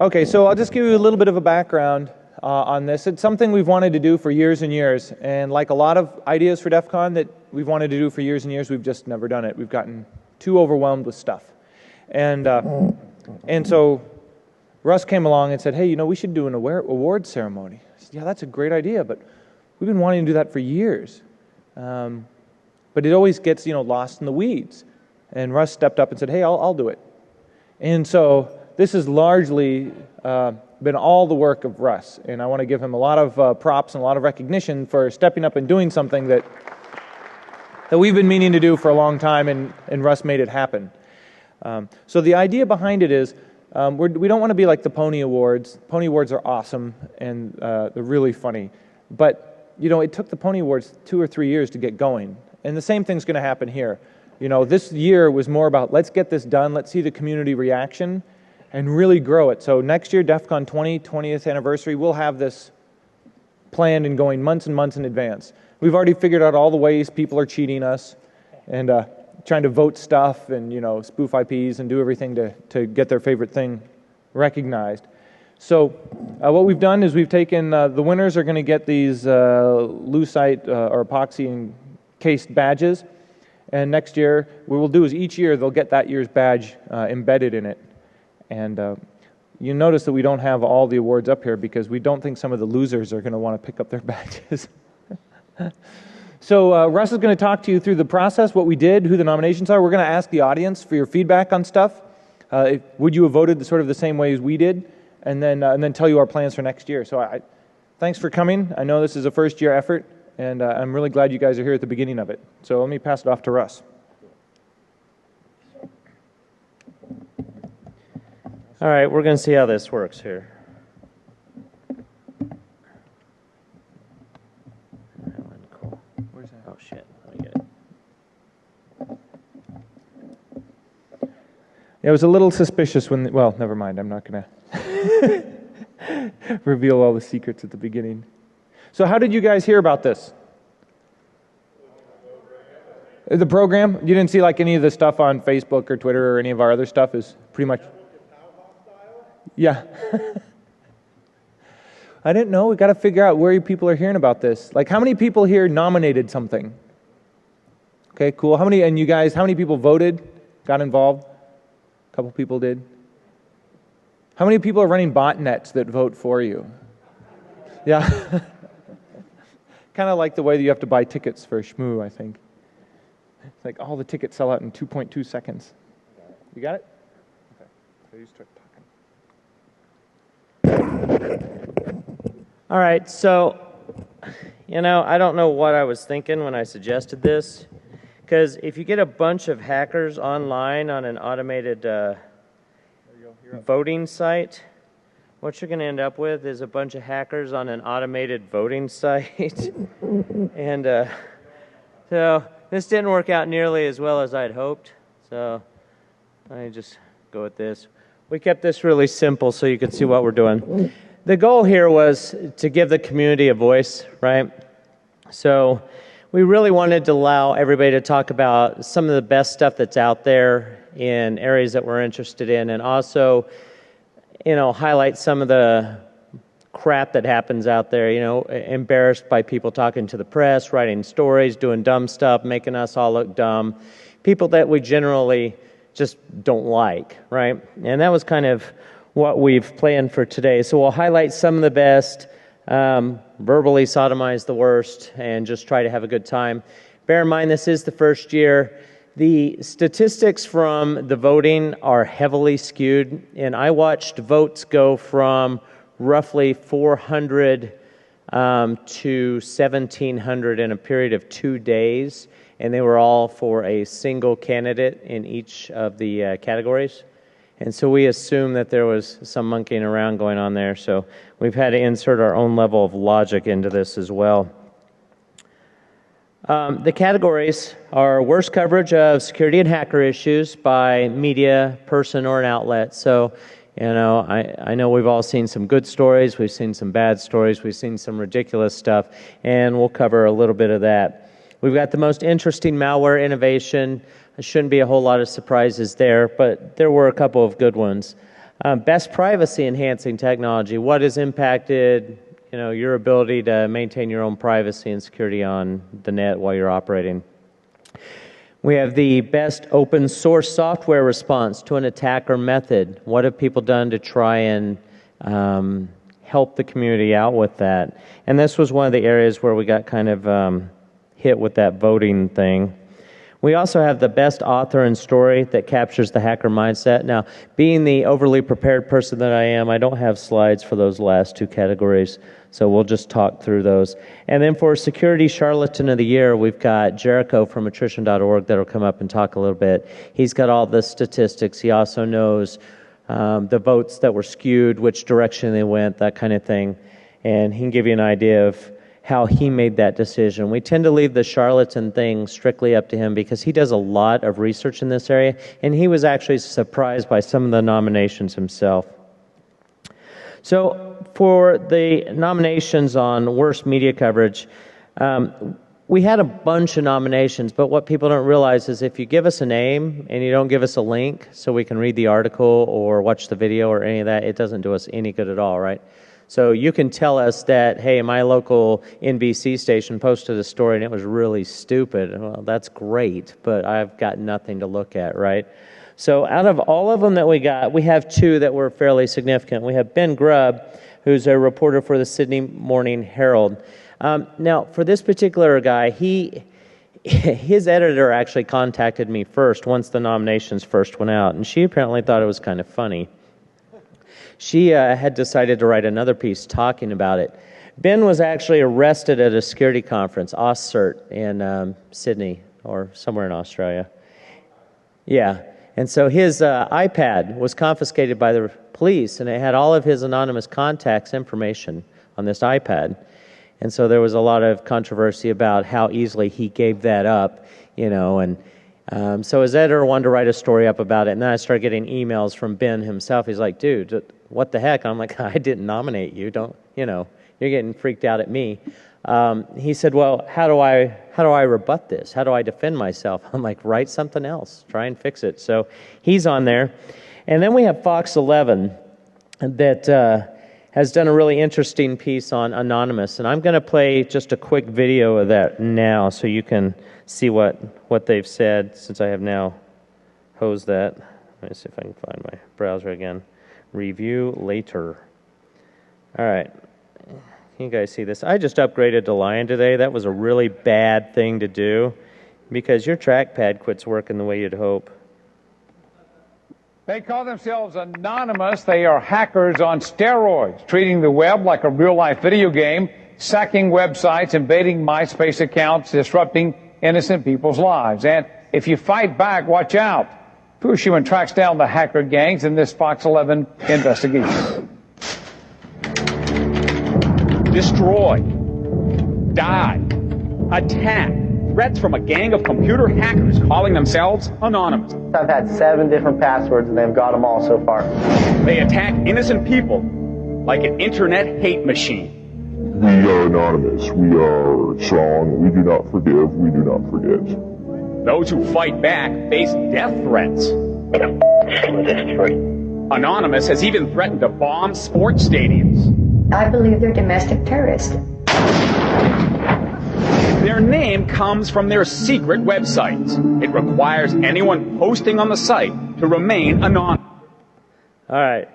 Okay, so I'll just give you a little bit of a background on this. It's something we've wanted to do for years and years, and like a lot of ideas for DEF CON that we've wanted to do for years and years, we've just never done it. We've gotten too overwhelmed with stuff. And so Russ came along and said, hey, you know, we should do an award ceremony. I said, yeah, that's a great idea, but we've been wanting to do that for years. But it always gets, you know, lost in the weeds. And Russ stepped up and said, hey, I'll do it. And so this has largely been all the work of Russ, and I want to give him a lot of props and a lot of recognition for stepping up and doing something that we've been meaning to do for a long time, and Russ made it happen. So the idea behind it is we don't want to be like the Pony Awards. Pony Awards are awesome, and they're really funny. But, you know, it took the Pony Awards 2 or 3 years to get going, and the same thing's going to happen here. You know, this year was more about let's get this done, let's see the community reaction, and really grow it. So next year, DEF CON 20th anniversary, we'll have this planned and going months and months in advance. We've already figured out all the ways people are cheating us and trying to vote stuff and, you know, spoof IPs and do everything to get their favorite thing recognized. So what we've done is we've taken, the winners are going to get these lucite or epoxy encased badges. And next year, what we'll do is each year they'll get that year's badge embedded in it. And you notice that we don't have all the awards up here because we don't think some of the losers are going to want to pick up their badges. So Russ is going to talk to you through the process, what we did, who the nominations are. We're going to ask the audience for your feedback on stuff. Would you have voted sort of the same way as we did? And then tell you our plans for next year. So thanks for coming. I know this is a first-year effort, and I'm really glad you guys are here at the beginning of it. So let me pass it off to Russ. All right, we're going to see how this works here. Cool. Where's that? Oh, shit. Let me get it. It was a little suspicious when, well, never mind. I'm not going to reveal all the secrets at the beginning. So how did you guys hear about this? The program? You didn't see like any of the stuff on Facebook or Twitter or any of our other stuff is pretty much... Yeah. I didn't know. We got to figure out where people are hearing about this. Like, how many people here nominated something? Okay, cool. How many? And you guys, how many people voted, got involved? A couple people did. How many people are running botnets that vote for you? Yeah. Kind of like the way that you have to buy tickets for a shmoo, I think. It's like all the tickets sell out in 2.2 seconds. You got it? Okay. So you start talking. All right, so, you know, I don't know what I was thinking when I suggested this, because if you get a bunch of hackers online on an automated voting site, what you're going to end up with is a bunch of hackers on an automated voting site. And so this didn't work out nearly as well as I'd hoped, so I just go with this. We kept this really simple so you could see what we're doing. The goal here was to give the community a voice, right? So we really wanted to allow everybody to talk about some of the best stuff that's out there in areas that we're interested in, and also, you know, highlight some of the crap that happens out there, you know, embarrassed by people talking to the press, writing stories, doing dumb stuff, making us all look dumb. People that we generally just don't like, right? And that was kind of what we've planned for today. So we'll highlight some of the best, verbally sodomize the worst, and just try to have a good time. Bear in mind, this is the first year. The statistics from the voting are heavily skewed, and I watched votes go from roughly 400 to 1,700 in a period of 2 days, and they were all for a single candidate in each of the categories. And so we assume that there was some monkeying around going on there, so we've had to insert our own level of logic into this as well. The categories are worst coverage of security and hacker issues by media, person, or an outlet. So, you know, I know we've all seen some good stories, we've seen some bad stories, we've seen some ridiculous stuff, and we'll cover a little bit of that. We've got the most interesting malware innovation. There shouldn't be a whole lot of surprises there, but there were a couple of good ones. Best privacy enhancing technology. What has impacted your ability to maintain your own privacy and security on the net while you're operating? We have the best open source software response to an attack or method. What have people done to try and help the community out with that? And this was one of the areas where we got kind of hit with that voting thing. We also have the best author and story that captures the hacker mindset. Now, being the overly prepared person that I am, I don't have slides for those last two categories, so we'll just talk through those. And then for Security Charlatan of the Year, we've got Jericho from attrition.org that'll come up and talk a little bit. He's got all the statistics. He also knows the votes that were skewed, which direction they went, that kind of thing. And he can give you an idea of how he made that decision. We tend to leave the charlatan thing strictly up to him because he does a lot of research in this area, and he was actually surprised by some of the nominations himself. So for the nominations on worst media coverage, we had a bunch of nominations, but what people don't realize is if you give us a name and you don't give us a link so we can read the article or watch the video or any of that, it doesn't do us any good at all, right? So you can tell us that, hey, my local NBC station posted a story and it was really stupid. Well, that's great, but I've got nothing to look at, right? So out of all of them that we got, we have two that were fairly significant. We have Ben Grubb, who's a reporter for the Sydney Morning Herald. Now, for this particular guy, his editor actually contacted me first once the nominations first went out, and she apparently thought it was kind of funny. She had decided to write another piece talking about it. Ben was actually arrested at a security conference, AusCert, in Sydney or somewhere in Australia. Yeah, and so his iPad was confiscated by the police, and it had all of his anonymous contacts information on this iPad. And so there was a lot of controversy about how easily he gave that up, and so his editor wanted to write a story up about it, and then I started getting emails from Ben himself. He's like, dude, what the heck? And I'm like, I didn't nominate you. You're getting freaked out at me. He said, well, how do I rebut this? How do I defend myself? I'm like, write something else. Try and fix it. So he's on there. And then we have Fox 11 that has done a really interesting piece on Anonymous. And I'm going to play just a quick video of that now so you can see what they've said, since I have now hosed that. Let me see if I can find my browser again. Review later. All right. Can you guys see this? I just upgraded to Lion today. That was a really bad thing to do because your trackpad quits working the way you'd hope. They call themselves Anonymous. They are hackers on steroids, treating the web like a real-life video game, sacking websites, invading MySpace accounts, disrupting innocent people's lives. And if you fight back, watch out. Fushman tracks down the hacker gangs in this Fox 11 investigation. Destroy, die, attack. Threats from a gang of computer hackers calling themselves Anonymous. I've had 7 different passwords and they've got them all so far. They attack innocent people like an internet hate machine. We are Anonymous. We are strong. We do not forgive. We do not forget. Those who fight back face death threats. Anonymous has even threatened to bomb sports stadiums. I believe they're domestic terrorists. Their name comes from their secret websites. It requires anyone posting on the site to remain anonymous. All right.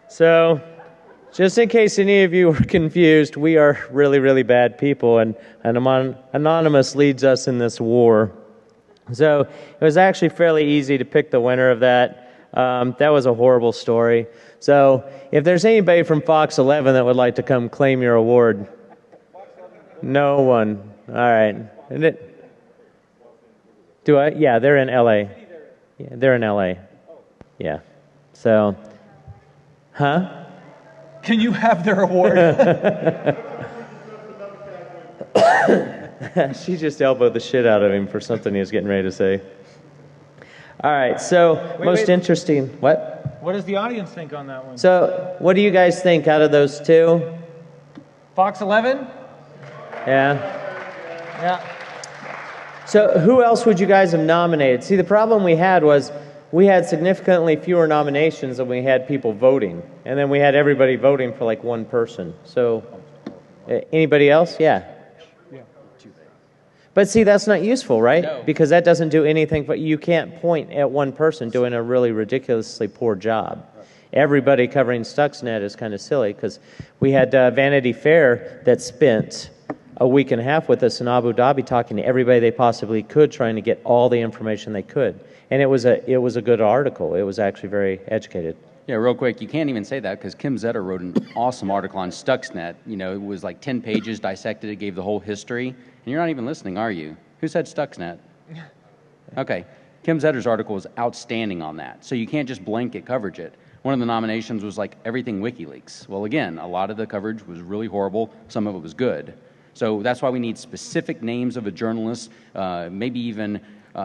So, just in case any of you were confused, we are really, really bad people, and Anonymous leads us in this war. So it was actually fairly easy to pick the winner of that. That was a horrible story. So if there's anybody from Fox 11 that would like to come claim your award, no one. All right. Do I? Yeah, they're in LA. Yeah, they're in LA. Yeah. So, huh? Can you have their award? She just elbowed the shit out of him for something he was getting ready to say. All right, so most interesting. What? What does the audience think on that one? So, what do you guys think out of those two? Fox 11? Yeah. Yeah. So, who else would you guys have nominated? See, the problem we had was we had significantly fewer nominations than we had people voting. And then we had everybody voting for like one person. So, anybody else? Yeah. But see, that's not useful, right? No. Because that doesn't do anything, but you can't point at one person doing a really ridiculously poor job. Everybody covering Stuxnet is kind of silly, because we had Vanity Fair that spent a week and a half with us in Abu Dhabi talking to everybody they possibly could, trying to get all the information they could. And it was a good article. It was actually very educated. Yeah, real quick, you can't even say that because Kim Zetter wrote an awesome article on Stuxnet. You know, it was like 10 pages, dissected it, gave the whole history. And you're not even listening, are you? Who said Stuxnet? Okay. Kim Zetter's article was outstanding on that. So you can't just blanket coverage it. One of the nominations was like everything WikiLeaks. Well, again, a lot of the coverage was really horrible. Some of it was good. So that's why we need specific names of a journalist, maybe even,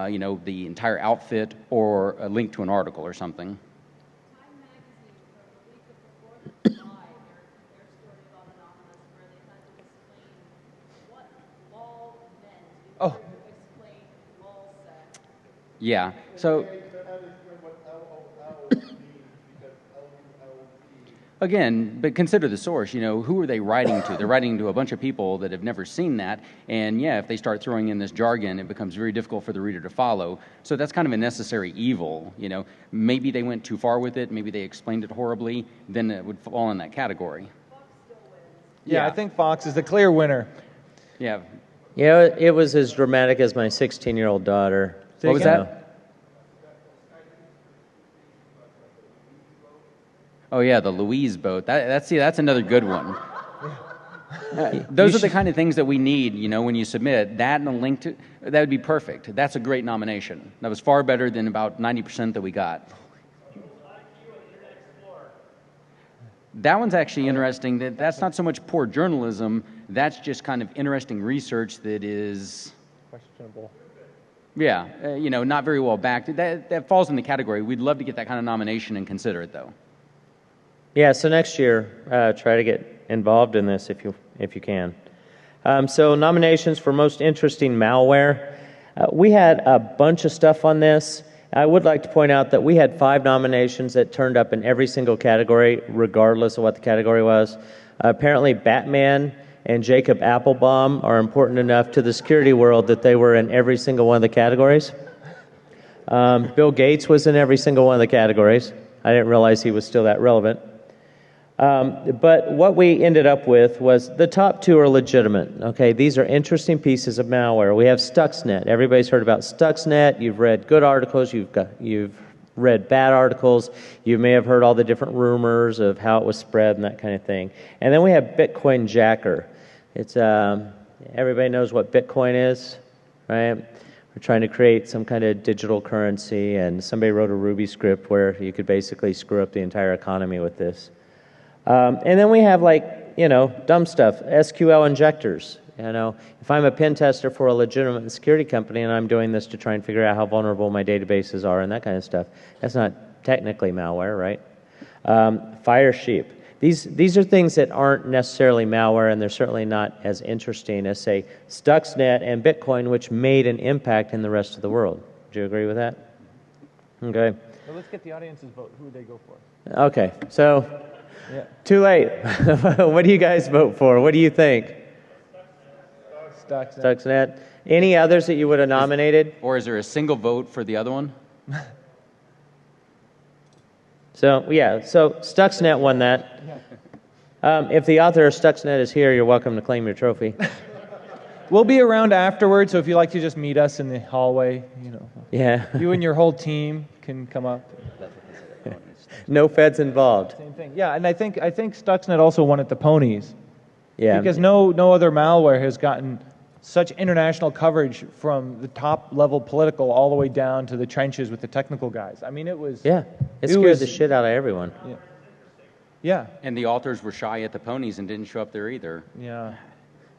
you know, the entire outfit or a link to an article or something. Oh. Yeah. So again, but consider the source. You know, who are they writing to? They're writing to a bunch of people that have never seen that. And yeah, if they start throwing in this jargon, it becomes very difficult for the reader to follow. So that's kind of a necessary evil. You know, maybe they went too far with it. Maybe they explained it horribly. Then it would fall in that category. Yeah, I think Fox is the clear winner. Yeah. Yeah, it was as dramatic as my 16-year-old daughter. What was that? Oh yeah, the Louise boat. That's another good one. Those are the kind of things that we need, you know, when you submit that and a link to that would be perfect. That's a great nomination. That was far better than about 90% that we got. That one's actually interesting. That's not so much poor journalism. That's just kind of interesting research that is questionable. Yeah, you know, not very well backed. That falls in the category. We'd love to get that kind of nomination and consider it, though. Yeah, so next year, try to get involved in this if you can. So nominations for most interesting malware. We had a bunch of stuff on this. I would like to point out that we had 5 nominations that turned up in every single category, regardless of what the category was. Apparently, Batman and Jacob Applebaum are important enough to the security world that they were in every single one of the categories. Bill Gates was in every single one of the categories. I didn't realize he was still that relevant. But what we ended up with was the top 2 are legitimate. Okay, these are interesting pieces of malware. We have Stuxnet. Everybody's heard about Stuxnet. You've read good articles. You've read bad articles. You may have heard all the different rumors of how it was spread and that kind of thing. And then we have Bitcoin Jacker. It's everybody knows what Bitcoin is, right? We're trying to create some kind of digital currency, and somebody wrote a Ruby script where you could basically screw up the entire economy with this. And then we have, like, you know, dumb stuff, SQL injectors. You know, if I'm a pen tester for a legitimate security company and I'm doing this to try and figure out how vulnerable my databases are and that kind of stuff, that's not technically malware, right? Firesheep. These are things that aren't necessarily malware, and they're certainly not as interesting as, say, Stuxnet and Bitcoin, which made an impact in the rest of the world. Do you agree with that? Okay. Well, let's get the audience's vote. Who would they go for? Okay, so yeah. Too late. What do you guys vote for? What do you think? Stuxnet. Any others that you would have nominated? Or is there a single vote for the other one? So, yeah, so Stuxnet won that. If the author of Stuxnet is here, you're welcome to claim your trophy. We'll be around afterwards, so if you'd like to just meet us in the hallway, you know. Yeah. You and your whole team can come up. No feds involved. Same thing. Yeah, and I think Stuxnet also won at the ponies. Yeah. Because no other malware has gotten such international coverage from the top level political all the way down to the trenches with the technical guys. I mean, it was... Yeah, it scared the shit out of everyone. Yeah. Yeah. And the authors were shy at the ponies and didn't show up there either. Yeah.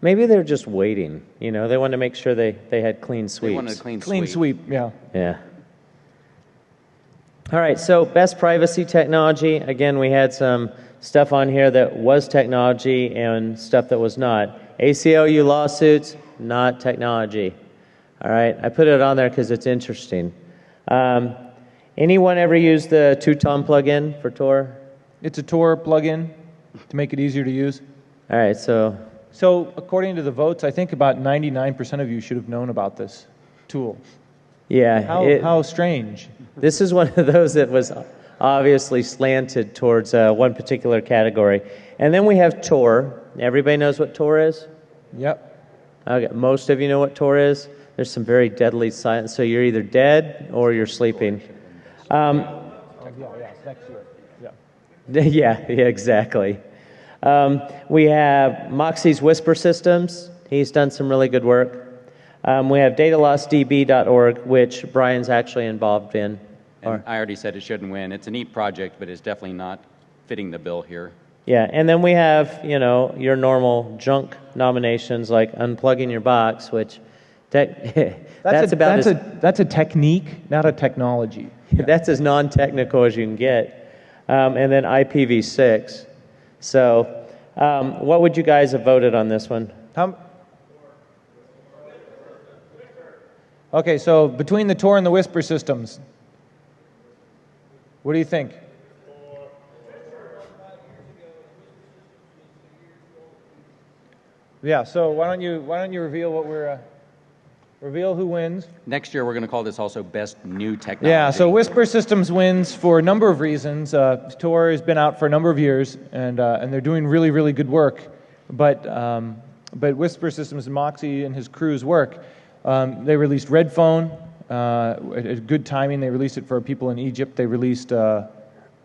Maybe they're just waiting. You know, they wanted to make sure they had clean sweeps. They wanted a Clean sweep, yeah. Yeah. All right, so best privacy technology. Again, we had some stuff on here that was technology and stuff that was not. ACLU lawsuits, not technology. All right, I put it on there because it's interesting. Anyone ever use the two-tone plugin for Tor? It's a Tor plugin to make it easier to use. All right, so So according to the votes, I think about 99% of you should have known about this tool. yeah, How strange. this is one of those that was obviously slanted towards one particular category. And then we have Tor. Everybody knows what Tor is? Yep. Okay, most of you know what Tor is. There's some very deadly silence. So you're either dead or you're sleeping. Yeah, exactly. We have Moxie's Whisper Systems. He's done some really good work. We have datalossdb.org, which Brian's actually involved in. And I already said it shouldn't win. It's a neat project, but it's definitely not fitting the bill here. Yeah, and then we have, your normal junk nominations like unplugging your box, which that's a technique, not a technology. That's as non-technical as you can get. And then IPv6. So what would you guys have voted on this one? Okay, so between the Tor and the Whisper systems, what do you think? Yeah, so why don't you reveal what we're reveal who wins? Next year, we're going to call this also Best New Technology. Yeah, so Whisper Systems wins for a number of reasons. Tor has been out for a number of years, and they're doing really, really good work. But Whisper Systems and Moxie and his crew's work, they released Red Phone, at good timing. They released it for people in Egypt. They released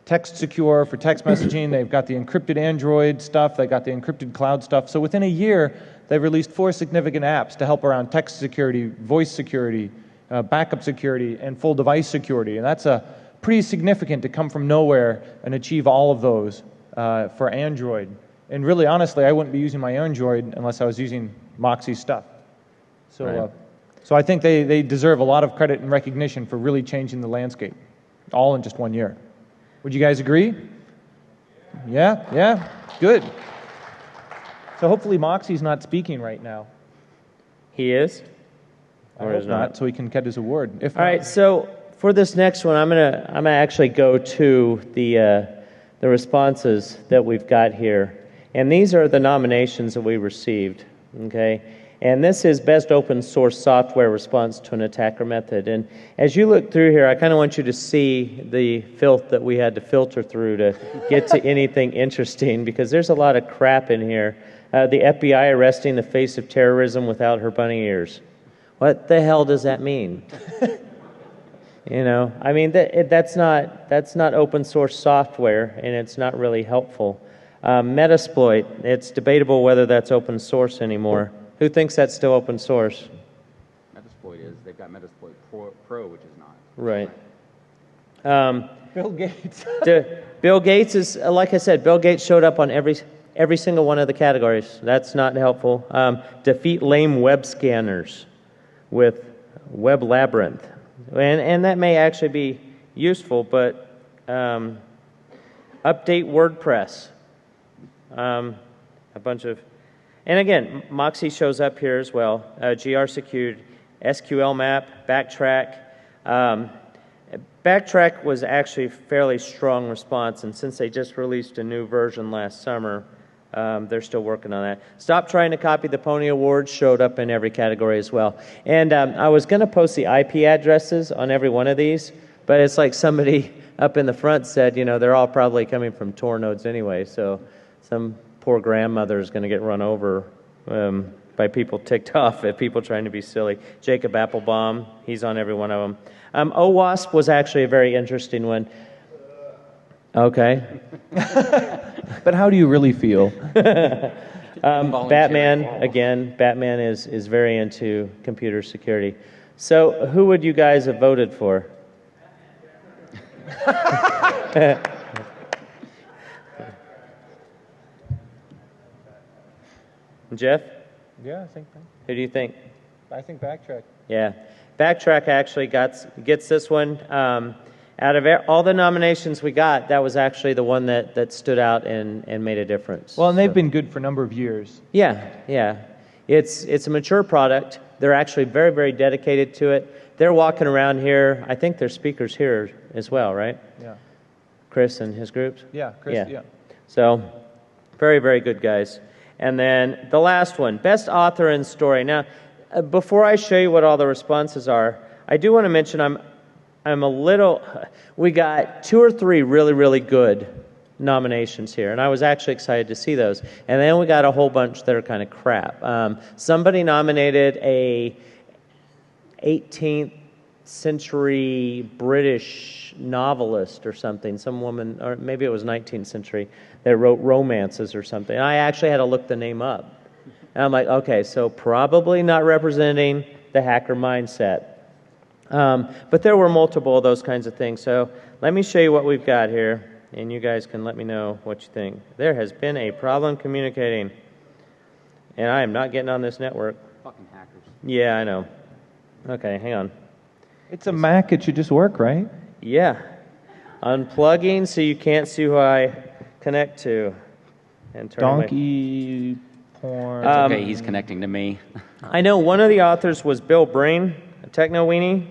Text Secure for text messaging. They've got the encrypted Android stuff. They got the encrypted cloud stuff. So within a year, they've released 4 significant apps to help around text security, voice security, backup security, and full device security. And that's pretty significant to come from nowhere and achieve all of those for Android. And really, honestly, I wouldn't be using my Android unless I was using Moxie's stuff. So, Right. So I think they deserve a lot of credit and recognition for really changing the landscape, all in just 1 year. Would you guys agree? Yeah, good. So hopefully Moxie's not speaking right now. He is? I hope not, so he can get his award. If All right, so for this next one, I'm gonna actually go to the responses that we've got here, and these are the nominations that we received. Okay, and this is best open source software response to an attacker method. And as you look through here, I kind of want you to see the filth that we had to filter through to get to anything interesting, because there's a lot of crap in here. The FBI arresting the face of terrorism without her bunny ears. What the hell does that mean? I mean, that's not open source software, and it's not really helpful. Metasploit, it's debatable whether that's open source anymore. Who thinks that's still open source? Metasploit is. They've got Metasploit Pro, which is not. Right. Bill Gates. Bill Gates is, like I said, Bill Gates showed up on every single one of the categories. That's not helpful. Defeat lame web scanners with Web Labyrinth. And that may actually be useful, but update WordPress. A bunch of, and again, Moxie shows up here as well. GR secured, SQL map, Backtrack. Backtrack was actually a fairly strong response, and since they just released a new version last summer, they're still working on that. Stop trying to copy the Pony Awards showed up in every category as well. And I was going to post the IP addresses on every one of these, but it's like somebody up in the front said, they're all probably coming from Tor nodes anyway, so some poor grandmother is going to get run over by people ticked off at people trying to be silly. Jacob Applebaum, he's on every one of them. OWASP was actually a very interesting one. Okay. But how do you really feel? Batman, again, Batman is very into computer security. So who would you guys have voted for? Jeff? Yeah, I think. Who do you think? I think Backtrack. Yeah. Backtrack actually gets this one. Out of all the nominations we got, that was actually the one that stood out and made a difference. Well, and they've been good for a number of years. Yeah. It's a mature product. They're actually very, very dedicated to it. they're walking around here. I think they're speakers here as well, right? Yeah. Chris and his groups? Yeah, Chris, yeah. So, very, very good guys. And then the last one, best author and story. Now, before I show you what all the responses are, I do want to mention we got 2 or 3 really, really good nominations here, and I was actually excited to see those. And then we got a whole bunch that are kind of crap. Somebody nominated a 18th century British novelist or something, some woman, or maybe it was 19th century, that wrote romances or something. And I actually had to look the name up. And I'm like, okay, so probably not representing the hacker mindset. But there were multiple of those kinds of things. So let me show you what we've got here, and you guys can let me know what you think. There has been a problem communicating, and I am not getting on this network. Fucking hackers. Yeah, I know. Okay, hang on. It's a Mac. It should just work, right? Yeah. Unplugging so you can't see who I connect to. And turn Donkey porn. Okay, he's connecting to me. I know one of the authors was Bill Breen, a techno weenie.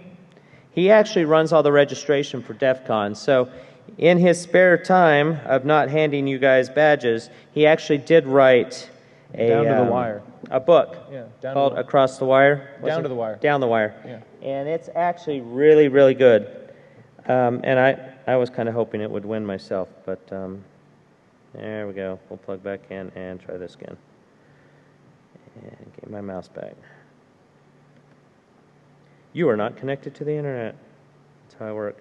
He actually runs all the registration for DEFCON. So in his spare time of not handing you guys badges, he actually did write Down to the Wire. A book Down called to the, Across the Wire. Down to the Wire. Down the Wire. Yeah. And it's actually really, really good. And I was kind of hoping it would win myself, but there we go. We'll plug back in and try this again. And get my mouse back. You are not connected to the internet. That's how I work.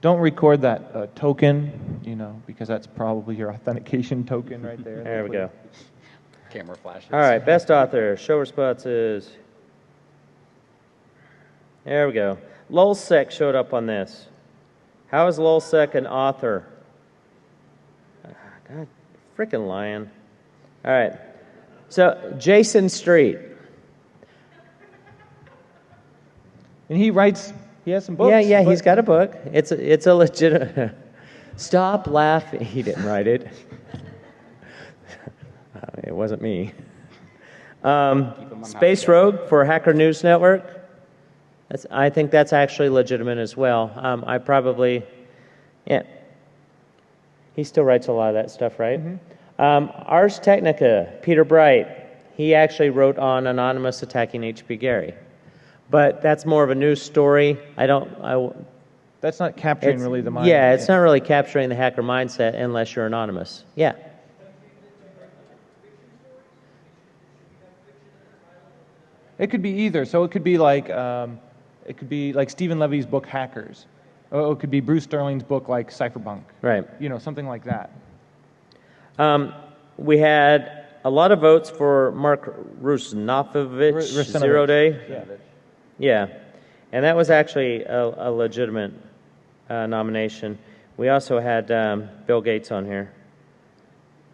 Don't record that token, because that's probably your authentication token right there. There we go. Camera flashes. All right, best author. Show responses. There we go. Lulsec showed up on this. How is Lulsec an author? God, freaking lying. All right. So, Jason Street. And he has some books. Yeah, he's got a book. It's a legitimate. Stop laughing. He didn't write it. It wasn't me. Space Rogue for Hacker News Network. I think that's actually legitimate as well. He still writes a lot of that stuff, right? Mm-hmm. Ars Technica, Peter Bright. He actually wrote on Anonymous attacking H.P. Gary. But that's more of a news story. That's not capturing really the mind. Yeah, it's not really capturing the hacker mindset unless you're anonymous. Yeah. It could be either. So it could be like Stephen Levy's book Hackers. Or it could be Bruce Sterling's book like Cypherpunk. Right. Something like that. We had a lot of votes for Mark Rusnofovich, Zero Day. Yeah. And that was actually a legitimate nomination. We also had Bill Gates on here.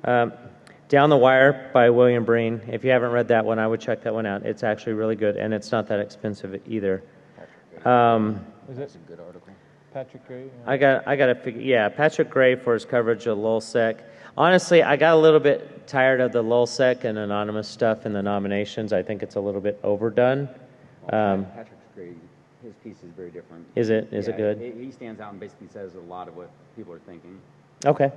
Down the Wire by William Breen. If you haven't read that one, I would check that one out. It's actually really good, and it's not that expensive either. Is that a good article? Patrick Gray? I got to figure. Yeah, Patrick Gray for his coverage of Lulsec. Honestly, I got a little bit tired of the Lulsec and anonymous stuff in the nominations. I think it's a little bit overdone. Patrick's great. His piece is very different. Is it? Is it good? He stands out and basically says a lot of what people are thinking. Okay.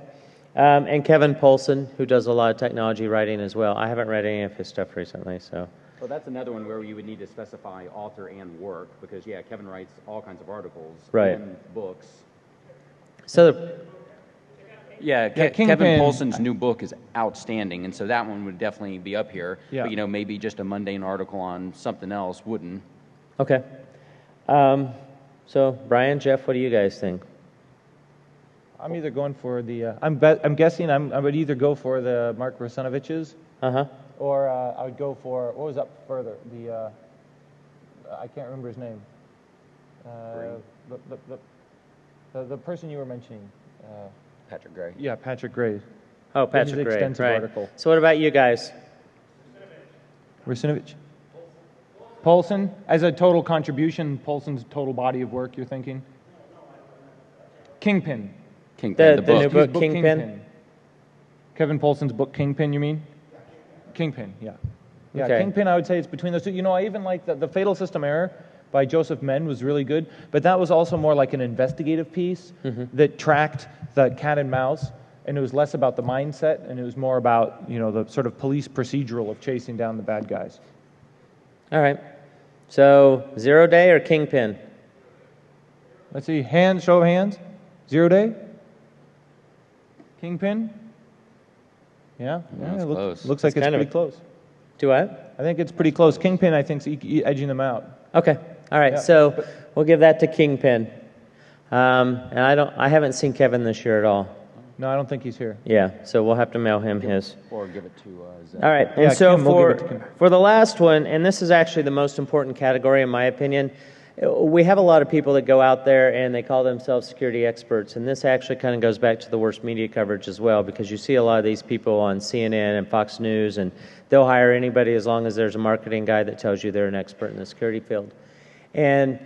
And Kevin Polson, who does a lot of technology writing as well. I haven't read any of his stuff recently, so. Well, that's another one where you would need to specify author and work because, Kevin writes all kinds of articles and books. So, Kevin Polson's new book is outstanding, and so that one would definitely be up here. Yeah. But, maybe just a mundane article on something else wouldn't. Okay. So, Brian, Jeff, what do you guys think? I'm either going for the. I'm guessing I would either go for the Mark Rusanovich's. Or I would go for what was up further. The I can't remember his name. The person you were mentioning. Patrick Gray. Yeah, Patrick Gray. Oh, Patrick Gray. Extensive right. article. So, what about you guys? Rusanovich. Polson as a total contribution. Polson's total body of work. You're thinking. Kingpin. The new book, Kingpin? Kevin Polson's book, Kingpin, you mean? Kingpin, yeah. Yeah, Okay. Kingpin, I would say it's between those two. You know, I even like the Fatal System Error by Joseph Menn was really good, but that was also more like an investigative piece that tracked the cat and mouse, and it was less about the mindset, and it was more about, you know, the sort of police procedural of chasing down the bad guys. All right. So 0 Day or Kingpin? Let's see, hands, show of hands. 0 Day? Kingpin? Yeah, That's it close. looks like it's kind of pretty close. Do what? I think it's pretty close. Kingpin, I think, is edging them out. Okay. All right. Yeah. So we'll give that to Kingpin. And I haven't seen Kevin this year at all. No, I don't think he's here. Yeah. So we'll have to mail him his. Or give it to Zach. All right. And Yeah, so Kim, we'll give it to Kim. for the last one, and this is actually the most important category in my opinion, we have a lot of people that go out there and they call themselves security experts, and this actually kind of goes back to the worst media coverage as well, because you see a lot of these people on CNN and Fox News, and they'll hire anybody as long as there's a marketing guy that tells you they're an expert in the security field. And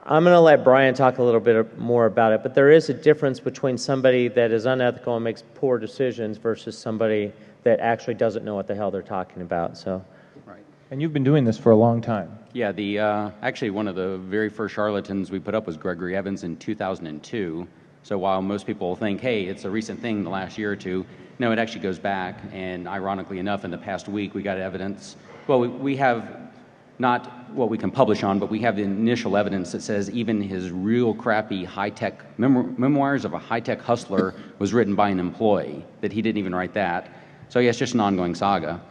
I'm going to let Brian talk a little bit more about it, but there is a difference between somebody that is unethical and makes poor decisions versus somebody that actually doesn't know what the hell they're talking about. So, Right. And you've been doing this for a long time. Yeah, actually one of the very first charlatans we put up was Gregory Evans in 2002. So while most people think, hey, it's a recent thing, the last year or two, no, it actually goes back. And ironically enough, in the past week, we got evidence. Well, we have not what we can publish on, but we have the initial evidence that says even his real crappy high-tech memoirs of a high-tech hustler was written by an employee, that he didn't even write that. So yeah, it's just an ongoing saga.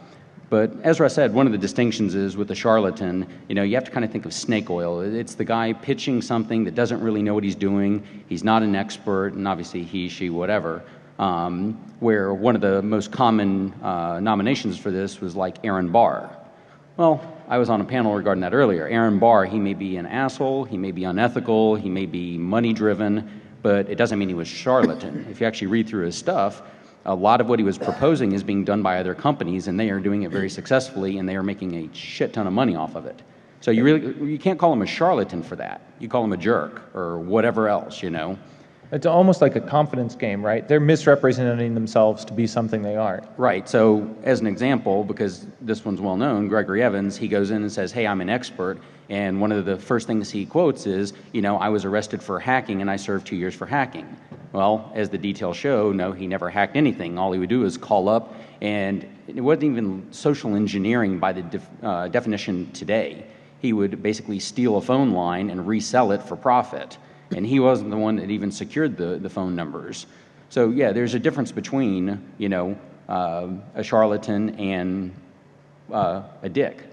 But as Russ said, one of the distinctions is with the charlatan, you know, you have to kind of think of snake oil. It's the guy pitching something that doesn't really know what he's doing. He's not an expert, and obviously he, she, whatever. Where one of the most common nominations for this was like Aaron Barr. Well, I was on a panel regarding that earlier. Aaron Barr, he may be an asshole, he may be unethical, he may be money-driven, but it doesn't mean he was charlatan. If you actually read through his stuff, a lot of what he was proposing is being done by other companies, and they are doing it very successfully, and they are making a shit ton of money off of it. So you can't call him a charlatan for that. You call him a jerk or whatever else, you know. It's almost like a confidence game, right? They're misrepresenting themselves to be something they aren't. Right. So as an example, because this one's well known, Gregory Evans, he goes in and says, hey, I'm an expert. And one of the first things he quotes is, you know, I was arrested for hacking and I served 2 years for hacking. Well, as the details show, no, he never hacked anything. All he would do is call up, and it wasn't even social engineering by the definition today. He would basically steal a phone line and resell it for profit. And he wasn't the one that even secured the phone numbers. So yeah, there's a difference between, you know, a charlatan and a dick.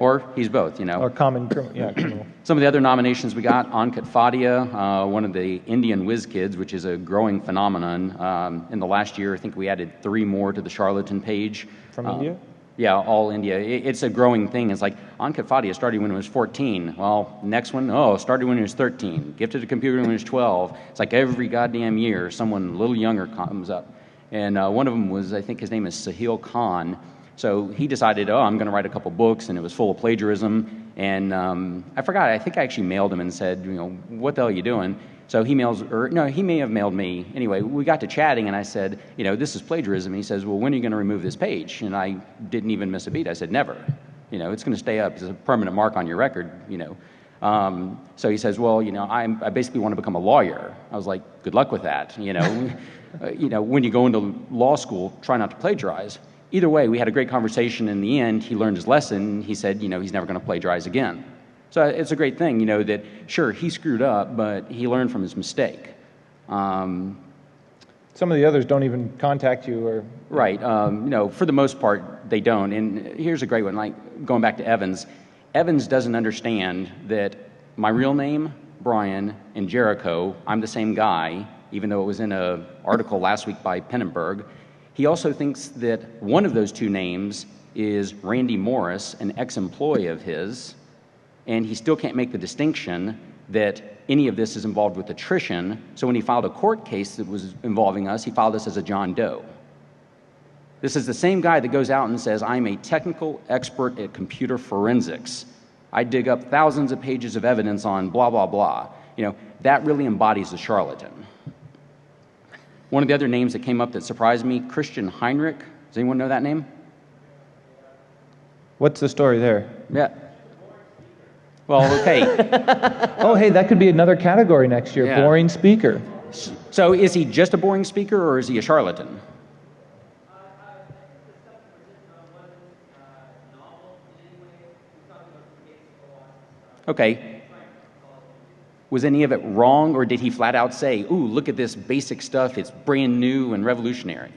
Or he's both, you know. Or criminal. Some of the other nominations we got, Ankit Fadia, one of the Indian whiz kids, which is a growing phenomenon. In the last year, I think we added 3 more to the charlatan page. From India? Yeah, all India. It's a growing thing. It's like Ankit Fadia started when he was 14. Well, next one, started when he was 13. Gifted a computer when he was 12. It's like every goddamn year, someone a little younger comes up. And one of them was, I think his name is Sahil Khan. So he decided, I'm going to write a couple books, and it was full of plagiarism. And I forgot, I think I actually mailed him and said, you know, what the hell are you doing? So he may have mailed me. Anyway, we got to chatting, and I said, you know, this is plagiarism. And he says, well, when are you going to remove this page? And I didn't even miss a beat. I said, never. You know, it's going to stay up. It's a permanent mark on your record, you know. So he says, well, you know, I basically want to become a lawyer. I was like, good luck with that, you know. You know, when you go into law school, try not to plagiarize. Either way, we had a great conversation. In the end, he learned his lesson. He said, you know, he's never going to plagiarize again. So it's a great thing, you know, that sure, he screwed up, but he learned from his mistake. Some of the others don't even contact you or... Right. You know, for the most part, they don't. And here's a great one, like going back to Evans. Evans doesn't understand that my real name, Brian, and Jericho, I'm the same guy, even though it was in an article last week by Pennenberg. He also thinks that one of those two names is Randy Morris, an ex-employee of his, and he still can't make the distinction that any of this is involved with attrition. So when he filed a court case that was involving us, he filed us as a John Doe. This is the same guy that goes out and says, I'm a technical expert at computer forensics. I dig up thousands of pages of evidence on blah, blah, blah. You know, that really embodies the charlatan. One of the other names that came up that surprised me, Christian Heinrich. Does anyone know that name? What's the story there? Yeah. Well, okay. Oh, hey, that could be another category next year, Yeah. boring speaker. So is he just a boring speaker, or is he a charlatan? Okay. Was any of it wrong, or did he flat out say, ooh, look at this basic stuff, it's brand new and revolutionary?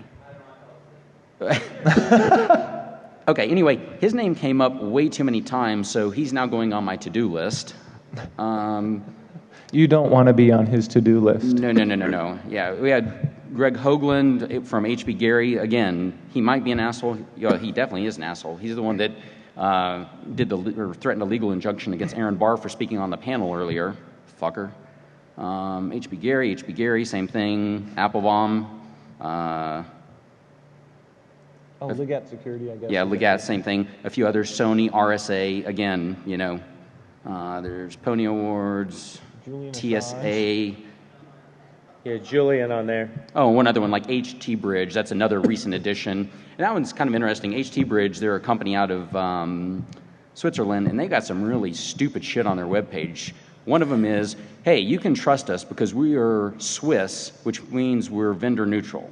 Okay, anyway, his name came up way too many times, so he's now going on my to-do list. You don't want to be on his to-do list. No. Yeah, we had Greg Hoagland from HB Gary. Again, he might be an asshole. Yeah, he definitely is an asshole. He's the one that threatened a legal injunction against Aaron Barr for speaking on the panel earlier. Fucker. HB Gary, same thing. Applebaum. Legat Security, I guess. Yeah, Legat, same thing. A few others. Sony, RSA. Again, there's Pony Awards, Julian TSA. Yeah, Julian on there. Oh, one other one, like HT Bridge. That's another recent addition. And that one's kind of interesting. HT Bridge, they're a company out of Switzerland, and they got some really stupid shit on their webpage. One of them is, hey, you can trust us because we are Swiss, which means we're vendor neutral.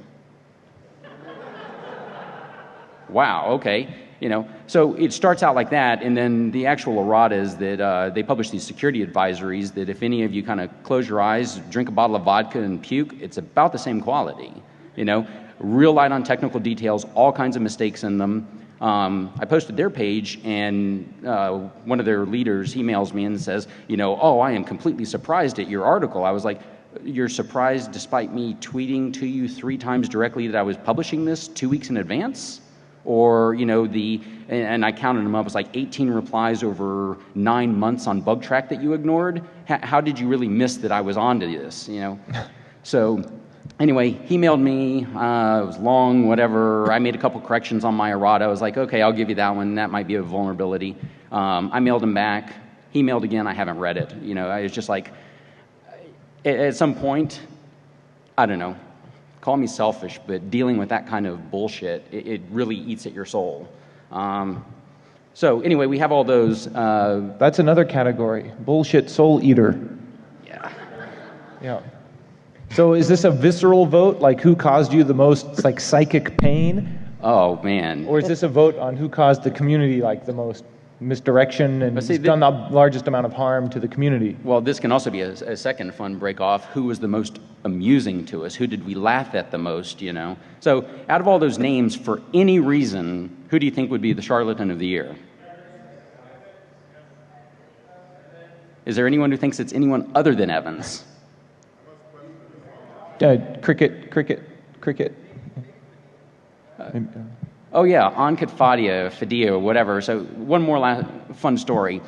Wow, okay. So it starts out like that, and then the actual errata is that they publish these security advisories that if any of you kind of close your eyes, drink a bottle of vodka and puke, it's about the same quality. Real light on technical details, all kinds of mistakes in them. I posted their page, and one of their leaders emails me and says, oh, I am completely surprised at your article. I was like, you're surprised despite me tweeting to you 3 times directly that I was publishing this 2 weeks in advance? Or, and I counted them up, it was like 18 replies over 9 months on bug track that you ignored. How did you really miss that I was onto this, So anyway, he mailed me, it was long, whatever. I made a couple corrections on my errata. I was like, okay, I'll give you that one. That might be a vulnerability. I mailed him back. He mailed again. I haven't read it. I was just like, at some point, I don't know. Call me selfish, but dealing with that kind of bullshit, it really eats at your soul. So anyway, we have all those. That's another category, bullshit soul eater. Yeah. So is this a visceral vote, like who caused you the most psychic pain? Oh, man. Or is this a vote on who caused the community the most misdirection and done the largest amount of harm to the community? Well, this can also be a second fun break-off. Who was the most amusing to us? Who did we laugh at the most, So out of all those names, for any reason, who do you think would be the charlatan of the year? Is there anyone who thinks it's anyone other than Evans? Cricket. Oh, yeah, Ankit Fadia, whatever. So one more fun story.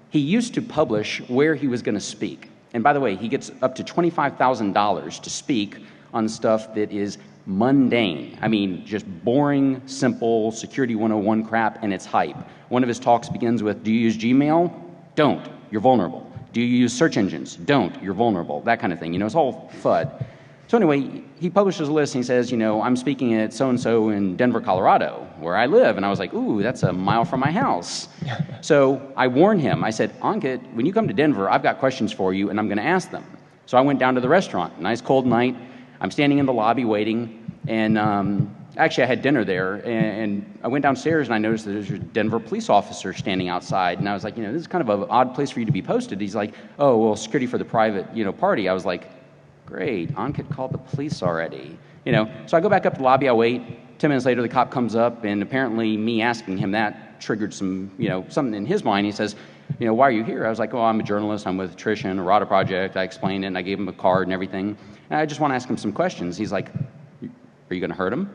He used to publish where he was going to speak. And by the way, he gets up to $25,000 to speak on stuff that is mundane. I mean, just boring, simple Security 101 crap, and it's hype. One of his talks begins with, do you use Gmail? Don't. You're vulnerable. Do you use search engines? Don't. You're vulnerable. That kind of thing. It's all FUD. So anyway, he publishes a list and he says, I'm speaking at so-and-so in Denver, Colorado, where I live. And I was like, ooh, that's a mile from my house. So I warned him. I said, Ankit, when you come to Denver, I've got questions for you, and I'm going to ask them. So I went down to the restaurant. Nice cold night. I'm standing in the lobby waiting. And actually, I had dinner there. And I went downstairs, and I noticed that there's a Denver police officer standing outside. And I was like, this is kind of an odd place for you to be posted. He's like, oh, well, security for the private, party. I was like, great, Ankit called the police already. So I go back up to the lobby, I wait. 10 minutes later, the cop comes up, and apparently me asking him that triggered some, something in his mind. He says, why are you here? I was like, oh, I'm a journalist. I'm with Trish and Errata Project. I explained it, and I gave him a card and everything. And I just want to ask him some questions. He's like, are you going to hurt him?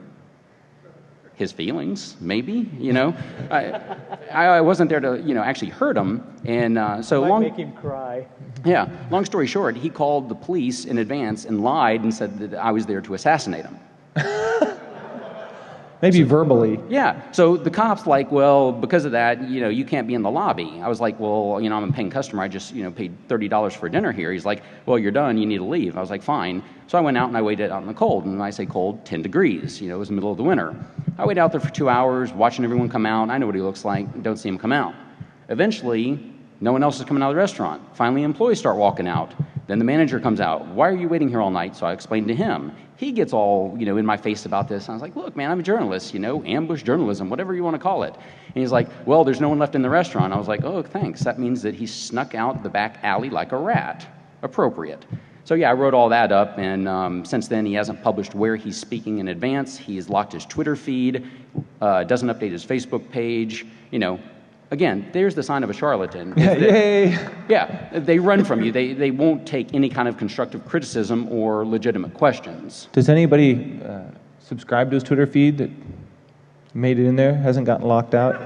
His feelings, maybe, I wasn't there to, actually hurt him. And so make him cry. Yeah, long story short, he called the police in advance and lied and said that I was there to assassinate him. Maybe verbally. Yeah, so the cop's like, well, because of that, you can't be in the lobby. I was like, well, I'm a paying customer. I just, paid $30 for dinner here. He's like, well, you're done. You need to leave. I was like, fine. So I went out and I waited out in the cold. And when I say cold, 10 degrees. It was the middle of the winter. I wait out there for 2 hours, watching everyone come out. I know what he looks like. Don't see him come out. Eventually, no one else is coming out of the restaurant. Finally, employees start walking out. Then the manager comes out. Why are you waiting here all night? So I explained to him. He gets all, in my face about this. I was like, look, man, I'm a journalist, ambush journalism, whatever you want to call it. And he's like, well, there's no one left in the restaurant. I was like, oh, thanks. That means that he snuck out the back alley like a rat. Appropriate. So yeah, I wrote all that up, and since then he hasn't published where he's speaking in advance. He's locked his Twitter feed, doesn't update his Facebook page. Again, there's the sign of a charlatan. Yay! Yeah, they run from you. They won't take any kind of constructive criticism or legitimate questions. Does anybody subscribe to his Twitter feed that made it in there, hasn't gotten locked out?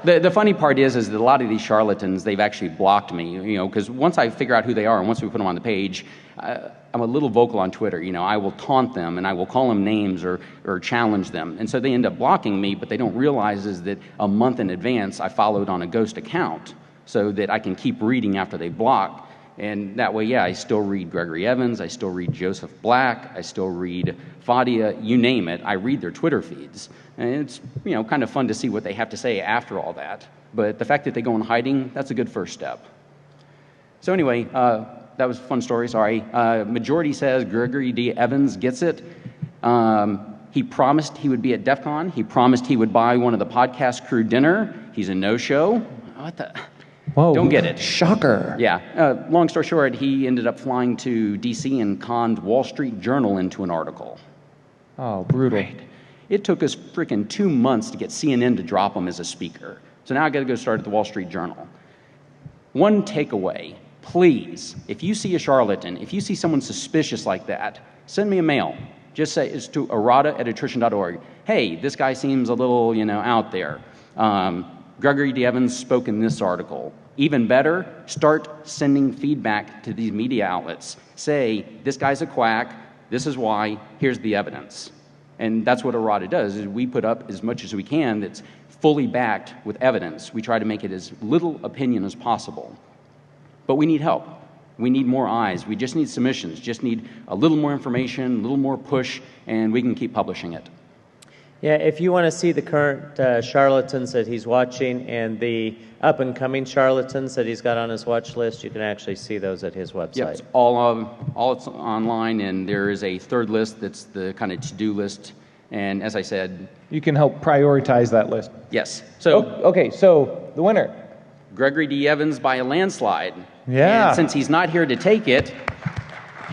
The funny part is that a lot of these charlatans, they've actually blocked me, because once I figure out who they are and once we put them on the page, I'm a little vocal on Twitter. I will taunt them and I will call them names or challenge them. And so they end up blocking me, but they don't realize is that a month in advance I followed on a ghost account so that I can keep reading after they block. And that way, yeah, I still read Gregory Evans, I still read Joseph Black, I still read Fadia, you name it, I read their Twitter feeds. And it's, kind of fun to see what they have to say after all that. But the fact that they go in hiding, that's a good first step. So anyway, that was a fun story, sorry. Majority says Gregory D. Evans gets it. He promised he would be at DEFCON. He promised he would buy one of the podcast crew dinner. He's a no-show. What the... Whoa. Don't get it. Shocker. Yeah. Long story short, he ended up flying to D.C. and conned Wall Street Journal into an article. Oh, brutal. Right. It took us freaking 2 months to get CNN to drop him as a speaker. So now I got to go start at the Wall Street Journal. One takeaway, please, if you see a charlatan, if you see someone suspicious like that, send me a mail. Just say it's to errata@attrition.org. Hey, this guy seems a little, out there. Gregory D. Evans spoke in this article. Even better, start sending feedback to these media outlets. Say, this guy's a quack, this is why, here's the evidence. And that's what errata does, is we put up as much as we can that's fully backed with evidence. We try to make it as little opinion as possible. But we need help. We need more eyes. We just need submissions, just need a little more information, a little more push, and we can keep publishing it. Yeah, if you want to see the current charlatans that he's watching and the up-and-coming charlatans that he's got on his watch list, you can actually see those at his website. Yeah, it's all it's online, and there is a third list that's the kind of to-do list. And as I said... You can help prioritize that list. Yes. So okay, so the winner. Gregory D. Evans by a landslide. Yeah. And since he's not here to take it,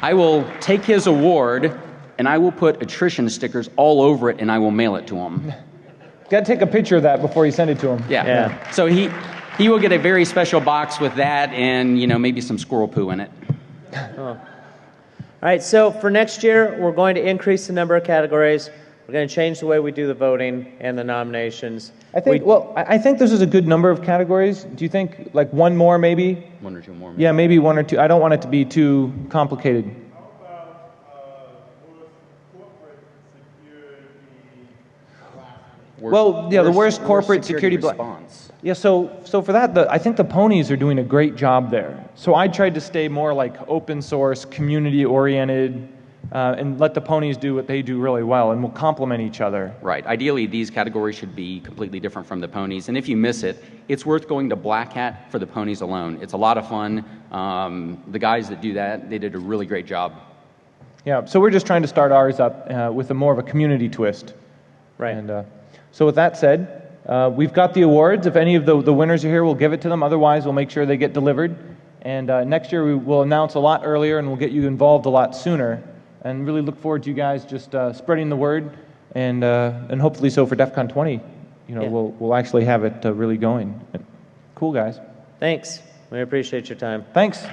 I will take his award... and I will put attrition stickers all over it, and I will mail it to him. Got to take a picture of that before you send it to him. Yeah. So he will get a very special box with that and, maybe some squirrel poo in it. Oh. All right, so for next year, we're going to increase the number of categories. We're going to change the way we do the voting and the nominations. I think this is a good number of categories. Do you think, like, one more maybe? One or two more. Maybe. Yeah, maybe one or two. I don't want it to be too complicated. The worst corporate security response. Yeah, so for that, I think the ponies are doing a great job there. So I tried to stay more like open source, community oriented, and let the ponies do what they do really well, and we'll complement each other. Right. Ideally, these categories should be completely different from the ponies, and if you miss it, it's worth going to Black Hat for the ponies alone. It's a lot of fun. The guys that do that, they did a really great job. Yeah, so we're just trying to start ours up with more of a community twist. Right. And so with that said, we've got the awards. If any of the winners are here, we'll give it to them. Otherwise, we'll make sure they get delivered. And next year, we will announce a lot earlier, and we'll get you involved a lot sooner. And really look forward to you guys just spreading the word, and hopefully so for DEFCON 20. We'll actually have it really going. Cool, guys. Thanks. We appreciate your time. Thanks.